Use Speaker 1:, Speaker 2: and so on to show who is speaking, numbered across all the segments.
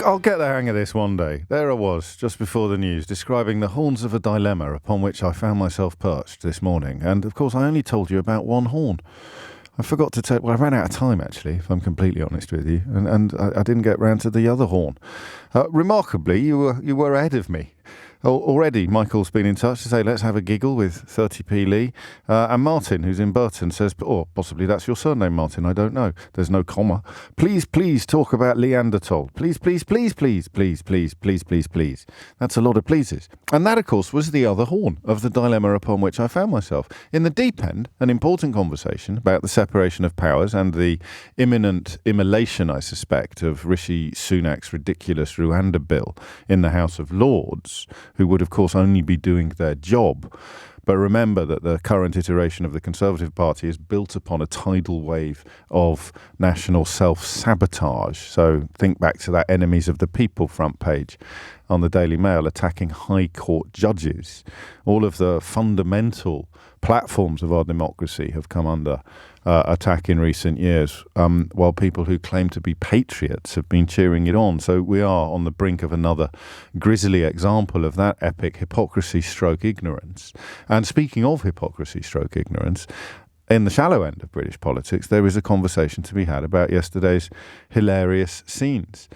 Speaker 1: I'll get the hang of this one day. There I was, just before the news, describing the horns of a dilemma upon which I found myself perched this morning. And, of course, I only told you about one horn. I forgot to tell... Well, I ran out of time, actually, if I'm completely honest with you. And I didn't get round to the other horn. Remarkably, you were ahead of me. Already, Michael's been in touch to say, let's have a giggle with 30p Lee. And Martin, who's in Burton, says, or possibly that's your surname, Martin, I don't know. There's no comma. Please talk about Leanderthal. Please. That's a lot of pleases. And that, of course, was the other horn of the dilemma upon which I found myself. In the deep end, an important conversation about the separation of powers and the imminent immolation, I suspect, of Rishi Sunak's ridiculous Rwanda bill in the House of Lords, who would, of course, only be doing their job. But remember that the current iteration of the Conservative Party is built upon a tidal wave of national self-sabotage. So think back to that Enemies of the People front page on the Daily Mail attacking High Court judges. All of the fundamental platforms of our democracy have come under attack in recent years, while people who claim to be patriots have been cheering it on. So we are on the brink of another grisly example of that epic hypocrisy/ignorance. And speaking of hypocrisy/ignorance, in the shallow end of British politics, there is a conversation to be had about yesterday's hilarious scenes.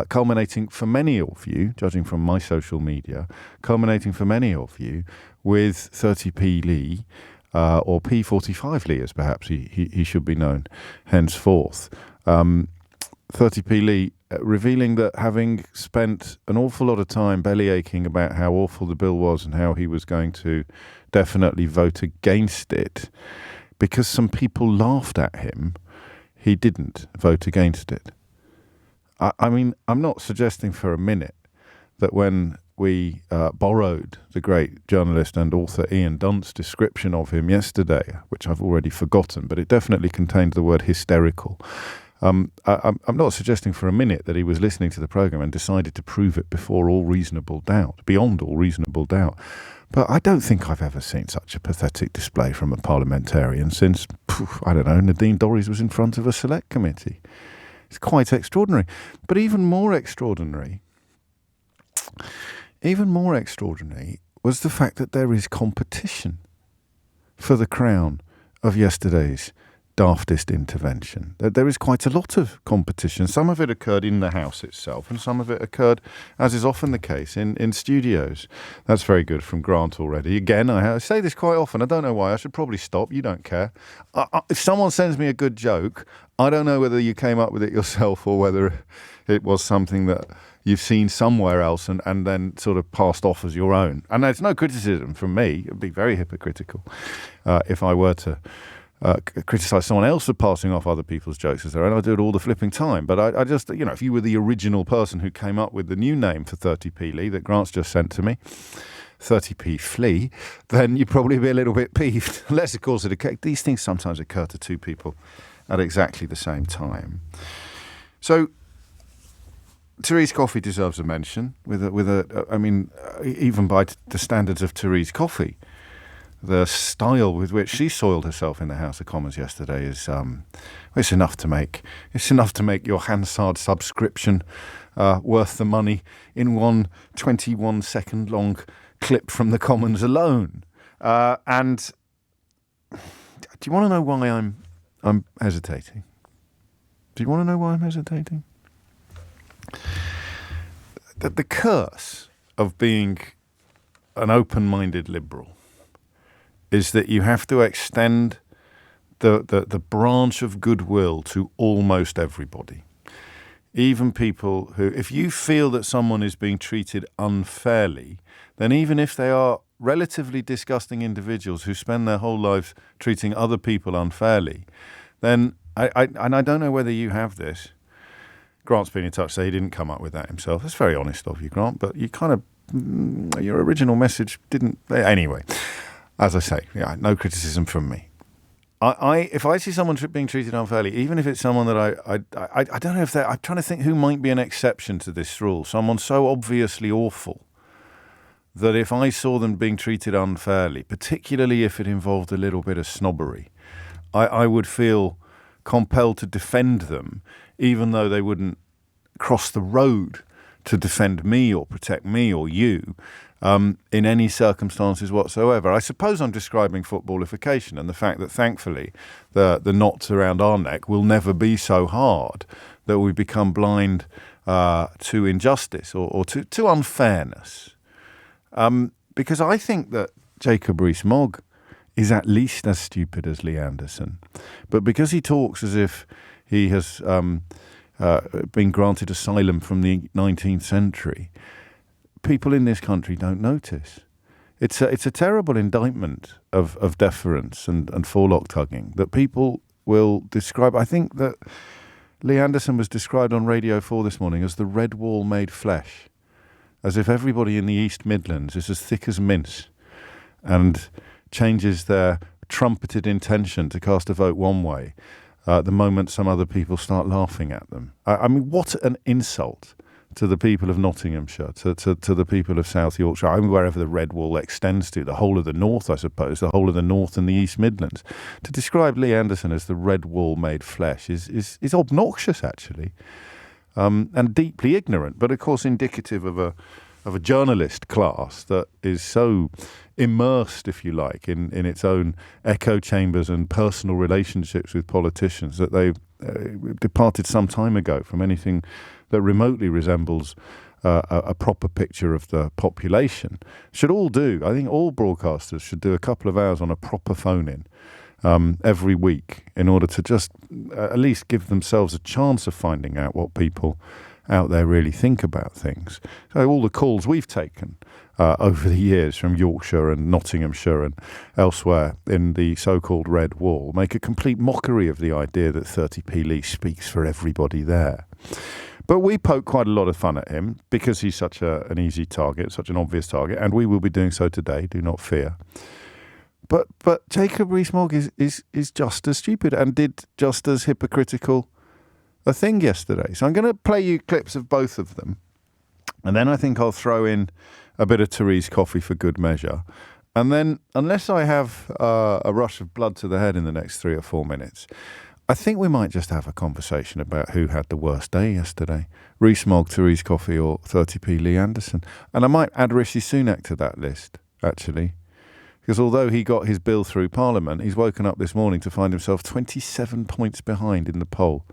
Speaker 1: Culminating for many of you, judging from my social media, culminating for many of you with 30p Lee, or P45 Lee, as perhaps he should be known henceforth. 30p Lee revealing that having spent an awful lot of time bellyaching about how awful the bill was and how he was going to definitely vote against it, because some people laughed at him, he didn't vote against it. I mean, I'm not suggesting for a minute that when we borrowed the great journalist and author Ian Dunt's description of him yesterday, which I've already forgotten, but it definitely contained the word hysterical. I'm not suggesting for a minute that he was listening to the programme and decided to prove it beyond all reasonable doubt. But I don't think I've ever seen such a pathetic display from a parliamentarian since, Nadine Dorries was in front of a select committee. It's quite extraordinary. But even more extraordinary was the fact that there is competition for the crown of yesterday's daftest intervention. There is quite a lot of competition. Some of it occurred in the House itself, and some of it occurred, as is often the case, in studios. That's very good from Grant already. Again, I say this quite often. I don't know why. I should probably stop. You don't care. If someone sends me a good joke, I don't know whether you came up with it yourself or whether it was something that you've seen somewhere else and then sort of passed off as your own. And there's no criticism from me. It would be very hypocritical if I were to criticise someone else for passing off other people's jokes as their own. I do it all the flipping time. But I just, if you were the original person who came up with the new name for 30p Lee that Grant's just sent to me, 30p Flea, then you'd probably be a little bit peeved. Unless, of course, these things sometimes occur to two people at exactly the same time. So Therese Coffey deserves a mention. Even by the standards of Therese Coffey, the style with which she soiled herself in the House of Commons yesterday is it's enough to make your Hansard subscription worth the money in one 21-second long clip from the Commons alone. And do you want to know why I'm hesitating? Do you want to know why I'm hesitating? The curse of being an open-minded liberal is that you have to extend the branch of goodwill to almost everybody. Even people who, if you feel that someone is being treated unfairly, then even if they are relatively disgusting individuals who spend their whole lives treating other people unfairly, then, I don't know whether you have this. Grant's been in touch, so he didn't come up with that himself. That's very honest of you, Grant, but you kind of, your original message didn't, anyway. As I say, no criticism from me. If I see someone being treated unfairly, even if it's someone that I don't know if I'm trying to think who might be an exception to this rule. Someone so obviously awful that if I saw them being treated unfairly, particularly if it involved a little bit of snobbery, I would feel compelled to defend them, even though they wouldn't cross the road to defend me or protect me or you in any circumstances whatsoever. I suppose I'm describing footballification and the fact that thankfully the knots around our neck will never be so hard that we become blind to injustice or to unfairness. Because I think that Jacob Rees-Mogg is at least as stupid as Lee Anderson. But because he talks as if he has been granted asylum from the 19th century, people in this country don't notice. It's a terrible indictment of deference and forelock tugging that people will describe. I think that Lee Anderson was described on Radio 4 this morning as the red wall made flesh, as if everybody in the East Midlands is as thick as mince and changes their trumpeted intention to cast a vote one way the moment some other people start laughing at them. I mean, what an insult to the people of Nottinghamshire, to the people of South Yorkshire, I mean, wherever the red wall extends to, the whole of the north, I suppose, the whole of the north and the East Midlands. To describe Lee Anderson as the red wall made flesh is obnoxious, actually, and deeply ignorant, but of course indicative of a journalist class that is so immersed, if you like, in its own echo chambers and personal relationships with politicians that they've departed some time ago from anything that remotely resembles a proper picture of the population. Should all do, I think all broadcasters should do a couple of hours on a proper phone-in every week in order to just at least give themselves a chance of finding out what people out there really think about things. So all the calls we've taken over the years from Yorkshire and Nottinghamshire and elsewhere in the so-called Red Wall make a complete mockery of the idea that 30p Lee speaks for everybody there. But we poke quite a lot of fun at him because he's such an easy target, such an obvious target, and we will be doing so today, do not fear. But Jacob Rees-Mogg is just as stupid and did just as hypocritical a thing yesterday. So I'm going to play you clips of both of them, and then I think I'll throw in a bit of Therese coffee for good measure. And then, unless I have a rush of blood to the head in the next 3 or 4 minutes, I think we might just have a conversation about who had the worst day yesterday. Rees-Mogg, Therese Coffey or 30p Lee Anderson. And I might add Rishi Sunak to that list, actually. Because although he got his bill through Parliament, he's woken up this morning to find himself 27 points behind in the poll.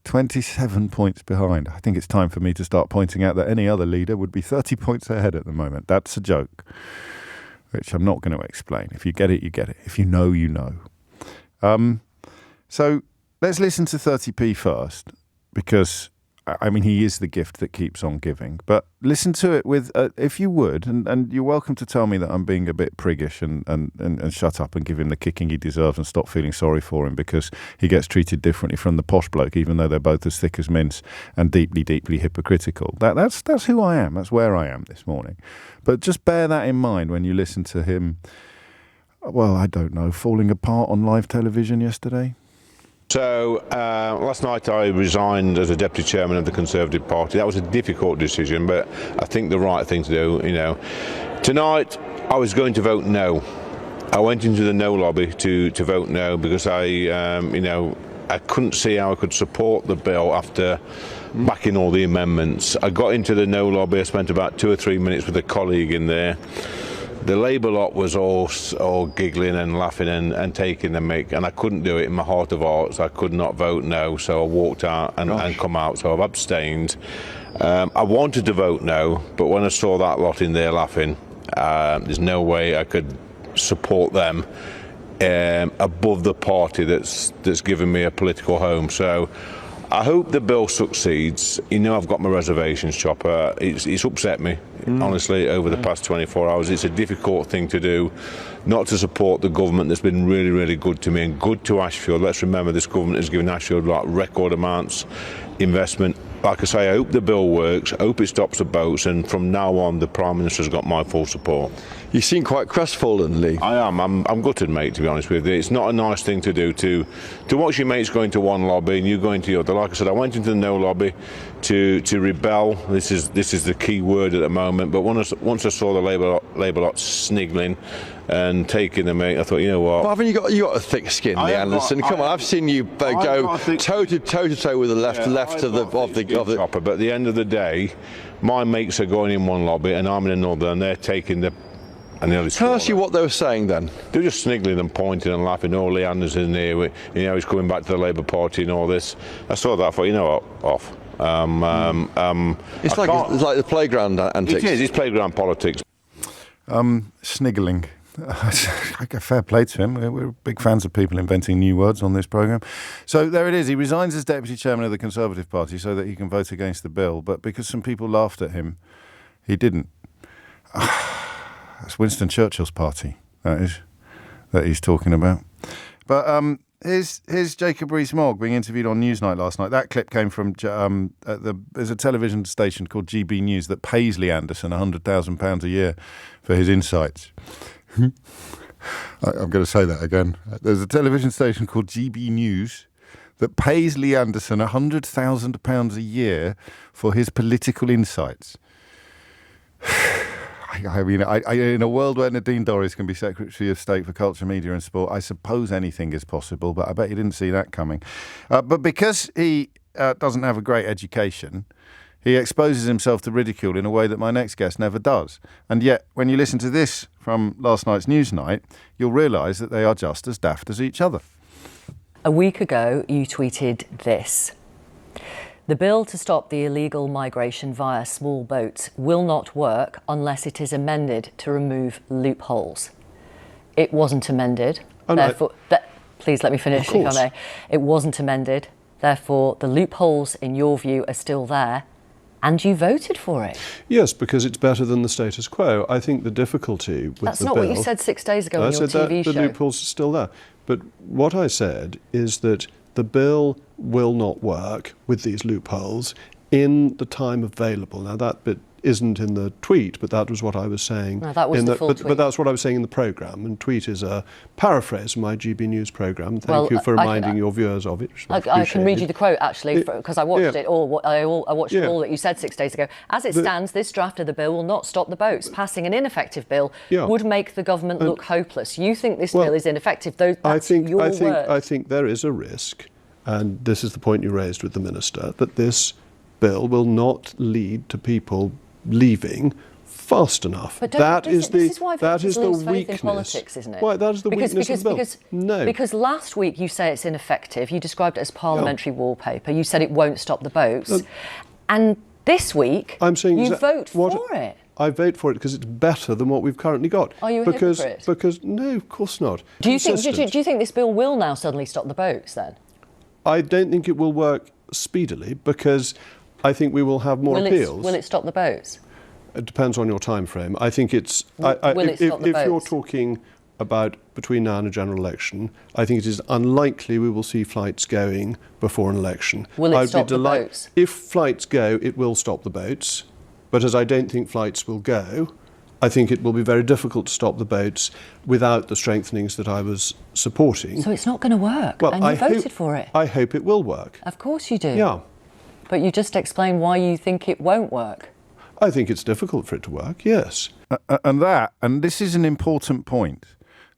Speaker 1: 27 points behind. I think it's time for me to start pointing out that any other leader would be 30 points ahead at the moment. That's a joke, which I'm not going to explain. If you get it, you get it. If you know, you know. So let's listen to 30p first, because, I mean, he is the gift that keeps on giving. But listen to it with, if you would, and you're welcome to tell me that I'm being a bit priggish and shut up and give him the kicking he deserves and stop feeling sorry for him because he gets treated differently from the posh bloke, even though they're both as thick as mince and deeply, deeply hypocritical. That's who I am. That's where I am this morning. But just bear that in mind when you listen to him, well, I don't know, falling apart on live television yesterday.
Speaker 2: So last night I resigned as a deputy chairman of the Conservative Party. That was a difficult decision, but I think the right thing to do. You know, tonight I was going to vote no. I went into the no lobby to vote no because I couldn't see how I could support the bill after backing all the amendments. I got into the no lobby. I spent about 2 or 3 minutes with a colleague in there. The Labour lot was all giggling and laughing and taking the mick, and I couldn't do it in my heart of hearts. I could not vote no, so I walked out and come out, so I've abstained. I wanted to vote no, but when I saw that lot in there laughing, there's no way I could support them above the party that's given me a political home. So I hope the bill succeeds. You know, I've got my reservations, Chopper. It's upset me, honestly, over the past 24 hours. It's a difficult thing to do, not to support the government that's been really, really good to me and good to Ashfield. Let's remember this government has given Ashfield like record amounts investment. Like I say, I hope the bill works. I hope it stops the boats, and from now on, the Prime Minister's got my full support.
Speaker 3: You seem quite crestfallen, Lee.
Speaker 2: I am. I'm gutted, mate, to be honest with you. It's not a nice thing to do to watch your mates go into one lobby and you go into the other. Like I said, I went into the no lobby to rebel. This is the key word at the moment. But once I saw the Labour lot sniggling, and taking them out. I thought, you know what?
Speaker 3: But haven't you got a thick skin, Lee Anderson? Come on, I've seen you go toe to toe with the left of the
Speaker 2: chopper. But at the end of the day, my mates are going in one lobby and I'm in another, and they're taking the. And
Speaker 3: tell us what they were saying then.
Speaker 2: They're just sniggling and pointing and laughing. Oh, Lee Anderson here, he's coming back to the Labour Party and all this. I saw that. I thought, you know what, off.
Speaker 3: It's like the playground antics.
Speaker 2: It is. It's playground politics.
Speaker 1: Sniggling. I get fair play to him. We're big fans of people inventing new words on this programme. So there it is. He resigns as Deputy Chairman of the Conservative Party so that he can vote against the bill. But because some people laughed at him, he didn't. That's Winston Churchill's party, that he's talking about. But here's Jacob Rees-Mogg being interviewed on Newsnight last night. That clip came from there's a television station called GB News that pays Lee Anderson £100,000 a year for his insights. I'm going to say that again. There's a television station called GB News that pays Lee Anderson £100,000 a year for his political insights. I mean, in a world where Nadine Dorries can be Secretary of State for Culture, Media and Sport, I suppose anything is possible, but I bet you didn't see that coming. But because he doesn't have a great education, he exposes himself to ridicule in a way that my next guest never does. And yet, when you listen to this from last night's Newsnight, you'll realise that they are just as daft as each other.
Speaker 4: A week ago, you tweeted this. The bill to stop the illegal migration via small boats will not work unless it is amended to remove loopholes. It wasn't amended. Therefore, please let me finish, if I may. It wasn't amended. Therefore, the loopholes, in your view, are still there. And you voted for it.
Speaker 5: Yes, because it's better than the status quo. I think the difficulty with
Speaker 4: That's
Speaker 5: the
Speaker 4: not
Speaker 5: bill...
Speaker 4: what you said 6 days ago on your TV show.
Speaker 5: The loopholes are still there. But what I said is that the bill will not work with these loopholes in the time available. Now, that bit isn't in the tweet, but that was what I was saying.
Speaker 4: No, that was the full tweet.
Speaker 5: But that's what I was saying in the programme, and tweet is a paraphrase of my GB News programme. Thank you for reminding your viewers of it.
Speaker 4: I can read you the quote, actually, because I watched it all. I watched all that you said 6 days ago. As it stands, this draft of the bill will not stop the boats. Passing an ineffective bill would make the government look hopeless. You think this bill is ineffective, though that's your words.
Speaker 5: I think there is a risk, and this is the point you raised with the Minister, that this bill will not lead to people leaving fast enough.
Speaker 4: But
Speaker 5: that is
Speaker 4: why
Speaker 5: that is the
Speaker 4: lose faith
Speaker 5: weakness
Speaker 4: in politics, isn't it?
Speaker 5: Why, that is the weakness of the bill. No.
Speaker 4: Because last week you say it's ineffective. You described it as parliamentary wallpaper. You said it won't stop the boats. And this week you vote for it.
Speaker 5: I vote for it because it's better than what we've currently got.
Speaker 4: Are you a hypocrite?
Speaker 5: Because no, of course not.
Speaker 4: Do you think this bill will now suddenly stop the boats then?
Speaker 5: I don't think it will work speedily because I think we will have more appeals.
Speaker 4: Will it stop the boats?
Speaker 5: It depends on your time frame. I think it's...
Speaker 4: If
Speaker 5: you're talking about between now and a general election, I think it is unlikely we will see flights going before an election.
Speaker 4: Will it stop the boats?
Speaker 5: If flights go, it will stop the boats. But as I don't think flights will go, I think it will be very difficult to stop the boats without the strengthenings that I was supporting.
Speaker 4: So it's not going to work, and you voted for it.
Speaker 5: I hope it will work.
Speaker 4: Of course you do.
Speaker 5: Yeah.
Speaker 4: But you just explained why you think it won't work.
Speaker 5: I think it's difficult for it to work, yes.
Speaker 1: And this is an important point.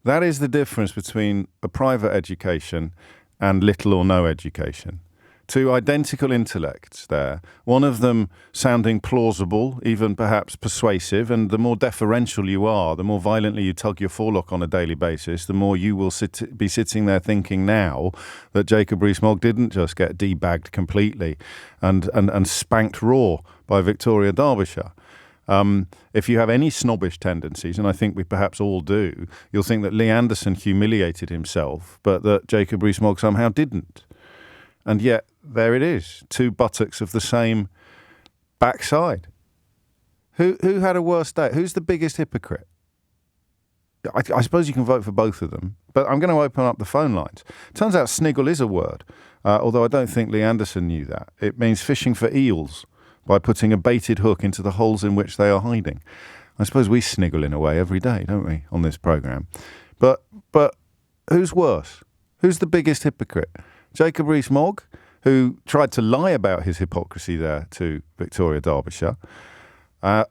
Speaker 1: That is the difference between a private education and little or no education. Two identical intellects there, one of them sounding plausible, even perhaps persuasive, and the more deferential you are, the more violently you tug your forelock on a daily basis, the more you will be sitting there thinking now that Jacob Rees-Mogg didn't just get debagged completely and spanked raw by Victoria Derbyshire. If you have any snobbish tendencies, and I think we perhaps all do, you'll think that Lee Anderson humiliated himself, but that Jacob Rees-Mogg somehow didn't. And yet, there it is, two buttocks of the same backside. Who had a worse day? Who's the biggest hypocrite? I suppose you can vote for both of them, but I'm going to open up the phone lines. Turns out sniggle is a word, although I don't think Lee Anderson knew that. It means fishing for eels by putting a baited hook into the holes in which they are hiding. I suppose we sniggle in a way every day, don't we, on this programme? But who's worse? Who's the biggest hypocrite? Jacob Rees-Mogg, who tried to lie about his hypocrisy there to Victoria Derbyshire,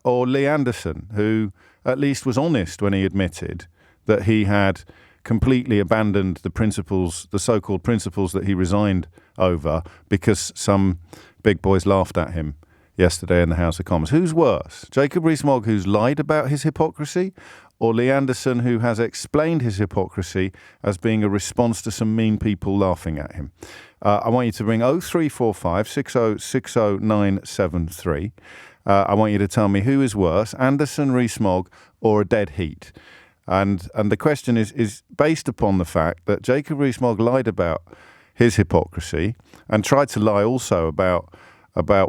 Speaker 1: or Lee Anderson, who at least was honest when he admitted that he had completely abandoned the principles, the so-called principles that he resigned over because some big boys laughed at him yesterday in the House of Commons. Who's worse? Jacob Rees-Mogg, who's lied about his hypocrisy, or Lee Anderson, who has explained his hypocrisy as being a response to some mean people laughing at him? I want you to ring 0345 6060973. I want you to tell me who is worse, Anderson, Rees-Mogg, or a dead heat. And the question is based upon the fact that Jacob Rees-Mogg lied about his hypocrisy and tried to lie also about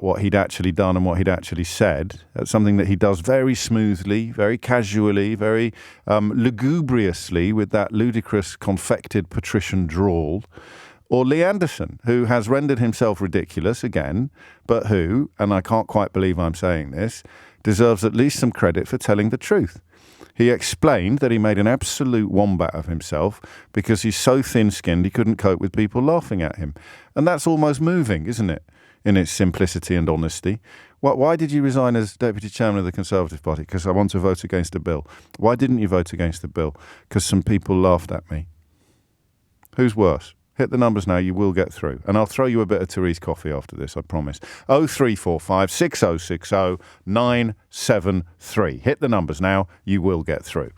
Speaker 1: what he'd actually done and what he'd actually said. That's something that he does very smoothly, very casually, very lugubriously with that ludicrous confected patrician drawl. Or Lee Anderson, who has rendered himself ridiculous again, but who, and I can't quite believe I'm saying this, deserves at least some credit for telling the truth. He explained that he made an absolute wombat of himself because he's so thin-skinned he couldn't cope with people laughing at him. And that's almost moving, isn't it, in its simplicity and honesty? Why did you resign as Deputy Chairman of the Conservative Party? Because I want to vote against a bill. Why didn't you vote against the bill? Because some people laughed at me. Who's worse? Hit the numbers now, you will get through. And I'll throw you a bit of Therese coffee after this, I promise. 0345 6060 973. Hit the numbers now, you will get through.